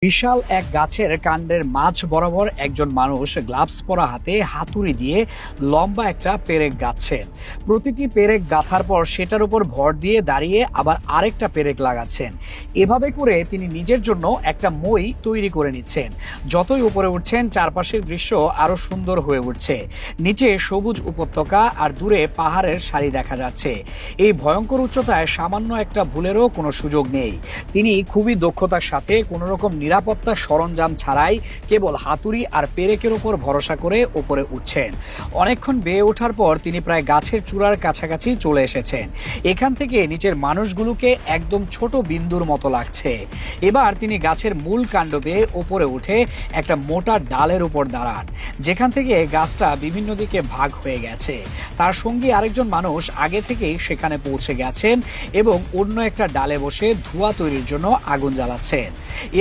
বিশাল এক গাছের কাণ্ডের মাঝ বরাবর একজন মানুষ গ্লাভস পরা হাতে হাতুড়ি দিয়ে লম্বা একটা পেরেক গাচ্ছেন। প্রতিটি পেরেক গাঁথার পর সেটার উপর ভর দিয়ে দাঁড়িয়ে আবার আরেকটা পেরেক লাগাচ্ছেন। এভাবে করে তিনি নিজের জন্য একটা মই তৈরি করে নিচ্ছেন। যতই উপরে উঠছেন চারপাশের দৃশ্য আরো সুন্দর হয়ে উঠছে। নিচে সবুজ উপত্যকা আর দূরে পাহাড়ের সারি দেখা যাচ্ছে। এই ভয়ঙ্কর উচ্চতায় সামান্য একটা ভুলেরও কোনো সুযোগ নেই। তিনি খুবই দক্ষতার সাথে কোনো রকম নিরাপত্তা সরঞ্জাম ছাড়াই কেবল হাতুড়ি আর পেরেকের উপর ভরসা করে উপরে উঠছেন। অনেকক্ষণ বেয়ে ওঠার পর তিনি প্রায় গাছের চূড়ার কাছাকাছি চলে এসেছেন। এখান থেকে নিচের মানুষগুলোকে একদম ছোট বিন্দুর মতো লাগছে। এবার তিনি গাছের মূল কাণ্ড বেয়ে উপরে উঠে একটা মোটা ডালের উপর দাঁড়ান, যেখান থেকে গাছটা বিভিন্ন দিকে ভাগ হয়ে গেছে। তার সঙ্গী আরেকজন মানুষ আগে থেকেই সেখানে পৌঁছে গেছেন এবং অন্য একটা ডালে বসে ধোঁয়া তৈরির জন্য আগুন জ্বালাচ্ছেন।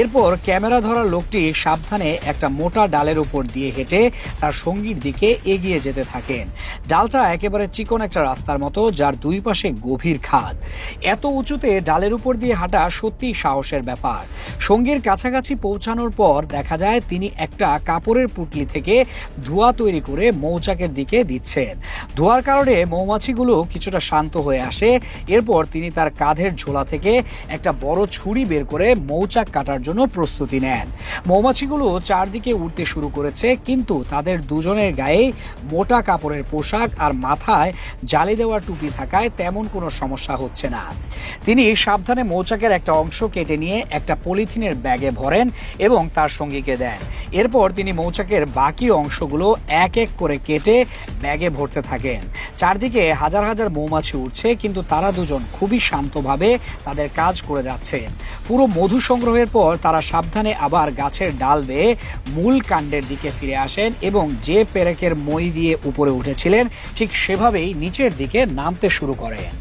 এরপর ক্যামেরা ধরা লোকটি সাবধানে একটা মোটা ডালের উপর দিয়ে হেঁটে তার সঙ্গীর দিকে এগিয়ে যেতে থাকেন। ডালটা একেবারে চিকন একটা রাস্তার মতো, যার দুই পাশে গভীর খাদ। এত উঁচুতে ডালের উপর দিয়ে হাঁটা সত্যিই সাহসের ব্যাপার। সঙ্গীর কাছাকাছি পৌঁছানোর পর দেখা যায় তিনি একটা কাপড়ের পুঁটলি থেকে ধোঁয়া তৈরি করে মৌচাকের দিকে দিচ্ছেন। ধোঁয়ার কারণে মৌমাছিগুলো কিছুটা শান্ত হয়ে আসে। এরপর তিনি তার কাঁধের ঝোলা থেকে একটা বড় ছুরি বের করে মৌচাক কাটার জন্য প্রস্তুতি নেন। মৌমাছিগুলো চারদিকে উঠতে শুরু করেছে, কিন্তু তাদের দুজনের গায়ে মোটা কাপড়ের পোশাক আর মাথায় জালি দেওয়া টুপি থাকায় তেমন কোনো সমস্যা হচ্ছে না। তিনি সাবধানে মৌচাকের একটা অংশ কেটে নিয়ে একটা পলিথিনের ব্যাগে ভরেন এবং তার সঙ্গীকে দেন। এরপর তিনি মৌচাকের বাকি অংশগুলো এক এক করে কেটে ব্যাগে ভরতে থাকেন। চারদিকে হাজার হাজার মৌমাছি উঠছে, কিন্তু তারা দুজন খুবই শান্তভাবে তাদের কাজ করে যাচ্ছেন। পুরো মধু সংগ্রহের পর তারা সাবধানে আবার গাছের ডাল বেয়ে মূল কাণ্ডের দিকে ফিরে আসেন এবং যে পেরেকের মই দিয়ে উপরে উঠেছিলেন ঠিক সেভাবেই নিচের দিকে নামতে শুরু করেন।